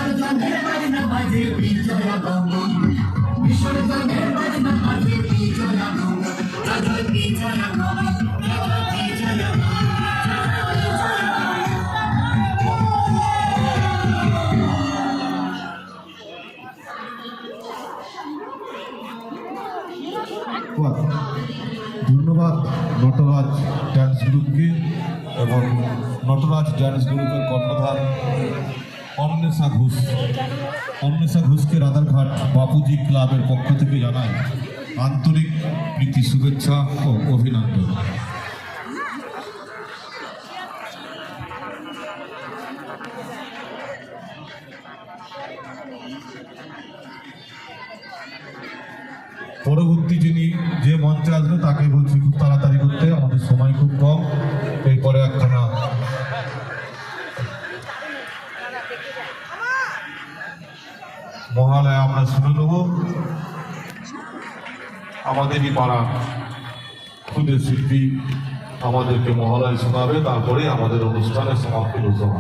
বিসর্জনের বাজনা বাজে বিজয়া গঙ্গন, বিসর্জনের বাজনা বাজে বিজয়া গঙ্গন, জয় বিজয়া গঙ্গন, জয় বিজয়া গঙ্গন। ধন্যবাদ নটরাজ ড্যান্স গ্রুপকে এবং নটরাজ ড্যান্স গ্রুপের কর্ণধার অন্বেষা ঘোষকে রাধারঘাট বাপুজি ক্লাবের পক্ষ থেকে জানাই আন্তরিক প্রীতি, শুভেচ্ছা ও অভিনন্দন। পরবর্তী যে মঞ্চে আসবে তাকে বলছি খুব তাড়াতাড়ি করতে, আমাদের সময় খুব কম। এরপরে একখানা মহালয়া আমরা শুনে নেব। আমাদেরই পাড়া খুদে শিল্পী আমাদেরকে মহালয়া শোনাবে, তারপরে আমাদের অনুষ্ঠানের সমাপ্তি ঘোষণা।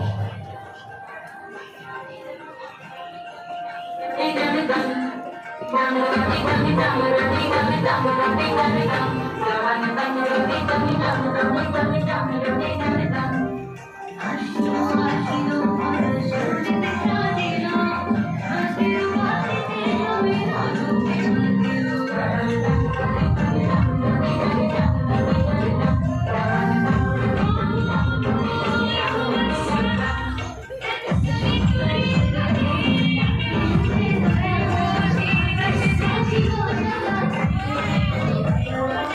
Thank you.